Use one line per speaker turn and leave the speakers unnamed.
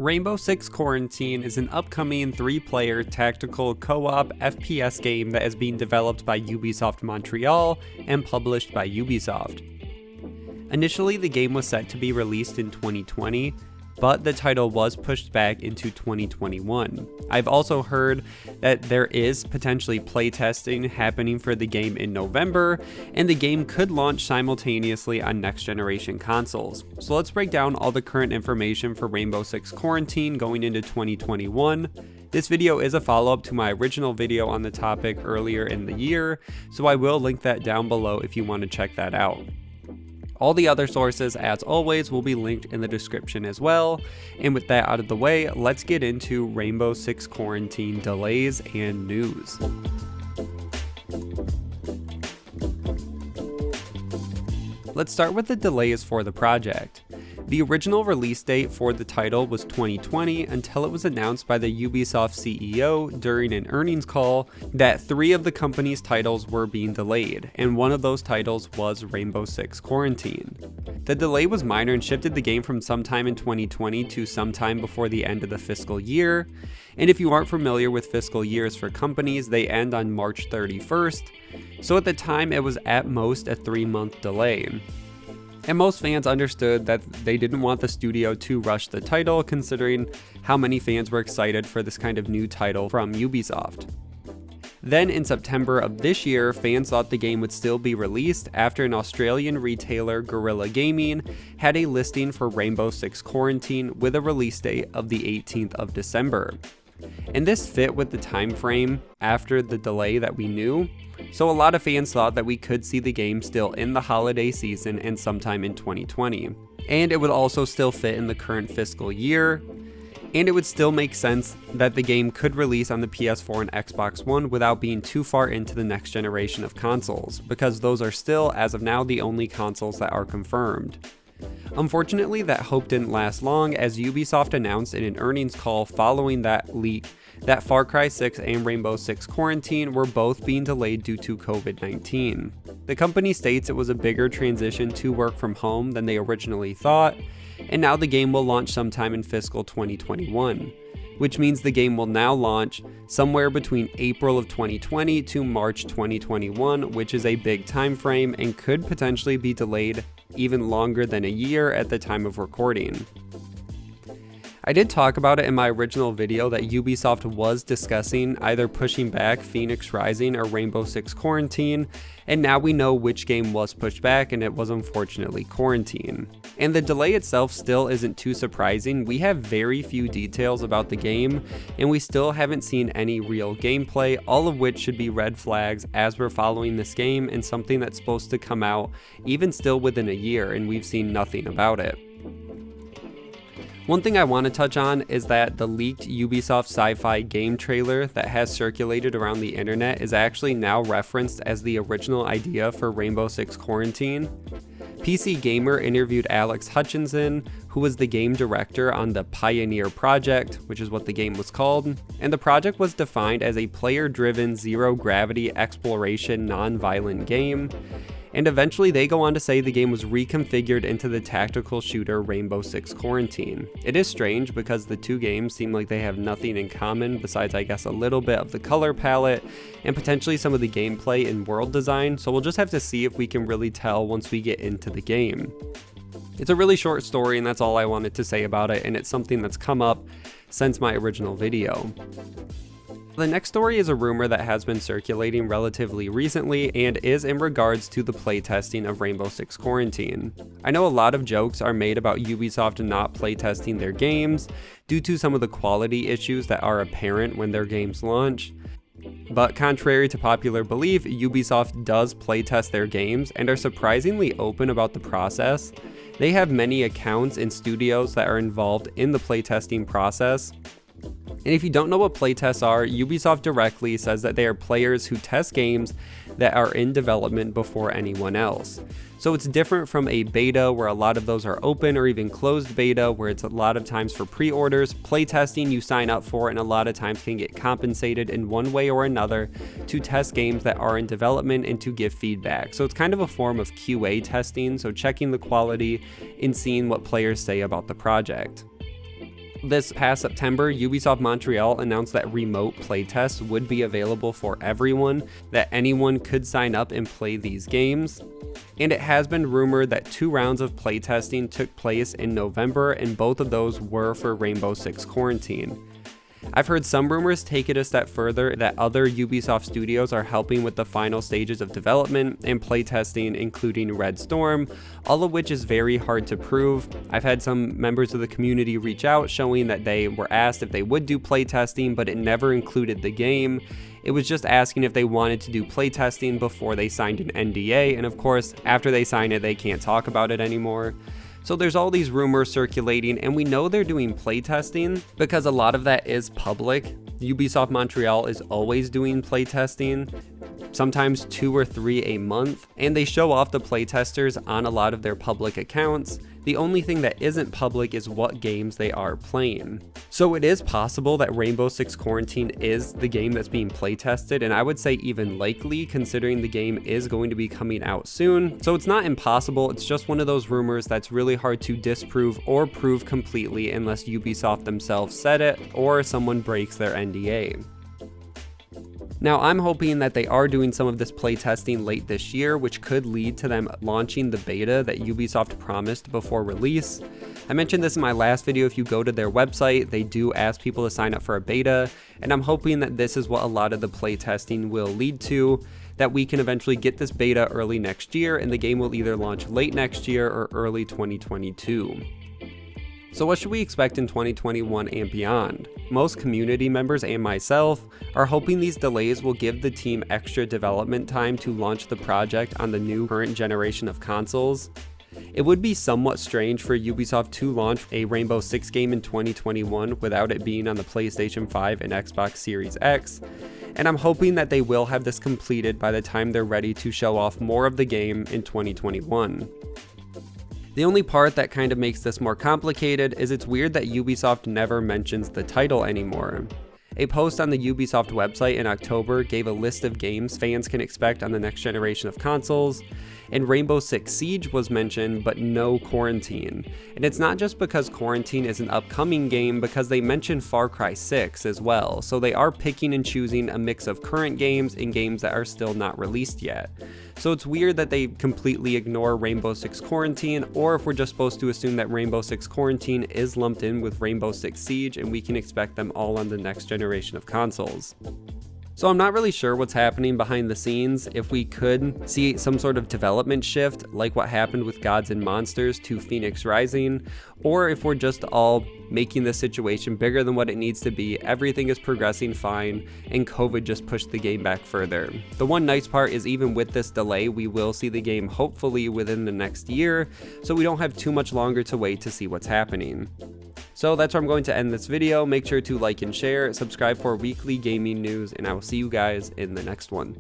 Rainbow Six Quarantine is an upcoming 3-player tactical co-op FPS game that is being developed by Ubisoft Montreal and published by Ubisoft. Initially, the game was set to be released in 2020, but the title was pushed back into 2021. I've also heard that there is potentially playtesting happening for the game in November, and the game could launch simultaneously on next-generation consoles. So let's break down all the current information for Rainbow Six Quarantine going into 2021. This video is a follow-up to my original video on the topic earlier in the year, so I will link that down below if you want to check that out. All the other sources, as always, will be linked in the description as well. And with that out of the way, let's get into Rainbow Six Quarantine delays and news. Let's start with the delays for the project. The original release date for the title was 2020 until it was announced by the Ubisoft CEO during an earnings call that 3 of the company's titles were being delayed, and one of those titles was Rainbow Six Quarantine. The delay was minor and shifted the game from sometime in 2020 to sometime before the end of the fiscal year. And if you aren't familiar with fiscal years for companies, they end on March 31st, so at the time it was at most a 3-month delay. And most fans understood that they didn't want the studio to rush the title, considering how many fans were excited for this kind of new title from Ubisoft. Then in September of this year, fans thought the game would still be released after an Australian retailer, Guerrilla Gaming, had a listing for Rainbow Six Quarantine with a release date of the 18th of December. And this fit with the time frame after the delay that we knew, so a lot of fans thought that we could see the game still in the holiday season and sometime in 2020. And it would also still fit in the current fiscal year, and it would still make sense that the game could release on the PS4 and Xbox One without being too far into the next generation of consoles, because those are still, as of now, the only consoles that are confirmed. Unfortunately, that hope didn't last long, as Ubisoft announced in an earnings call following that leak that Far Cry 6 and Rainbow Six Quarantine were both being delayed due to COVID-19. The company states it was a bigger transition to work from home than they originally thought, and now the game will launch sometime in fiscal 2021, which means the game will now launch somewhere between April of 2020 to March 2021, which is a big time frame and could potentially be delayed even longer than a year at the time of recording. I did talk about it in my original video that Ubisoft was discussing either pushing back Phoenix Rising or Rainbow Six Quarantine, and now we know which game was pushed back, and it was unfortunately Quarantine. And the delay itself still isn't too surprising. We have very few details about the game, and we still haven't seen any real gameplay, all of which should be red flags as we're following this game and something that's supposed to come out even still within a year, and we've seen nothing about it. One thing I want to touch on is that the leaked Ubisoft sci-fi game trailer that has circulated around the internet is actually now referenced as the original idea for Rainbow Six Quarantine. PC Gamer interviewed Alex Hutchinson, who was the game director on the Pioneer Project, which is what the game was called, and the project was defined as a player-driven, zero-gravity exploration non-violent game. And eventually they go on to say the game was reconfigured into the tactical shooter Rainbow Six Quarantine. It is strange because the two games seem like they have nothing in common besides, I guess, a little bit of the color palette and potentially some of the gameplay and world design, so we'll just have to see if we can really tell once we get into the game. It's a really short story, and that's all I wanted to say about it, and it's something that's come up since my original video. The next story is a rumor that has been circulating relatively recently and is in regards to the playtesting of Rainbow Six Quarantine. I know a lot of jokes are made about Ubisoft not playtesting their games due to some of the quality issues that are apparent when their games launch. But contrary to popular belief, Ubisoft does playtest their games and are surprisingly open about the process. They have many accounts and studios that are involved in the playtesting process. And if you don't know what playtests are, Ubisoft directly says that they are players who test games that are in development before anyone else. So it's different from a beta where a lot of those are open, or even closed beta where it's a lot of times for pre-orders. Playtesting you sign up for and a lot of times can get compensated in one way or another to test games that are in development and to give feedback. So it's kind of a form of QA testing, so checking the quality and seeing what players say about the project. This past September, Ubisoft Montreal announced that remote playtests would be available for everyone, that anyone could sign up and play these games. And it has been rumored that 2 rounds of playtesting took place in November, and both of those were for Rainbow Six Quarantine. I've heard some rumors take it a step further that other Ubisoft studios are helping with the final stages of development and playtesting, including Red Storm, all of which is very hard to prove. I've had some members of the community reach out showing that they were asked if they would do playtesting, but it never included the game. It was just asking if they wanted to do playtesting before they signed an NDA, and of course, after they sign it, they can't talk about it anymore. So there's all these rumors circulating, and we know they're doing playtesting because a lot of that is public. Ubisoft Montreal is always doing playtesting, sometimes 2 or 3 a month, and they show off the playtesters on a lot of their public accounts. The only thing that isn't public is what games they are playing. So it is possible that Rainbow Six Quarantine is the game that's being playtested, and I would say even likely considering the game is going to be coming out soon. So it's not impossible, it's just one of those rumors that's really hard to disprove or prove completely unless Ubisoft themselves said it or someone breaks their NDA. Now, I'm hoping that they are doing some of this playtesting late this year, which could lead to them launching the beta that Ubisoft promised before release. I mentioned this in my last video. If you go to their website, they do ask people to sign up for a beta, and I'm hoping that this is what a lot of the playtesting will lead to, that we can eventually get this beta early next year, and the game will either launch late next year or early 2022. So what should we expect in 2021 and beyond? Most community members and myself are hoping these delays will give the team extra development time to launch the project on the new current generation of consoles. It would be somewhat strange for Ubisoft to launch a Rainbow Six game in 2021 without it being on the PlayStation 5 and Xbox Series X, and I'm hoping that they will have this completed by the time they're ready to show off more of the game in 2021. The only part that kind of makes this more complicated is it's weird that Ubisoft never mentions the title anymore. A post on the Ubisoft website in October gave a list of games fans can expect on the next generation of consoles, and Rainbow Six Siege was mentioned, but no Quarantine. And it's not just because Quarantine is an upcoming game, because they mentioned Far Cry 6 as well, so they are picking and choosing a mix of current games and games that are still not released yet. So it's weird that they completely ignore Rainbow Six Quarantine, or if we're just supposed to assume that Rainbow Six Quarantine is lumped in with Rainbow Six Siege and we can expect them all on the next generation of consoles. So I'm not really sure what's happening behind the scenes, if we could see some sort of development shift like what happened with Gods and Monsters to Phoenix Rising, or if we're just all making the situation bigger than what it needs to be, everything is progressing fine, and COVID just pushed the game back further. The one nice part is even with this delay, we will see the game hopefully within the next year, so we don't have too much longer to wait to see what's happening. So that's where I'm going to end this video. Make sure to like and share, subscribe for weekly gaming news, and I will see you guys in the next one.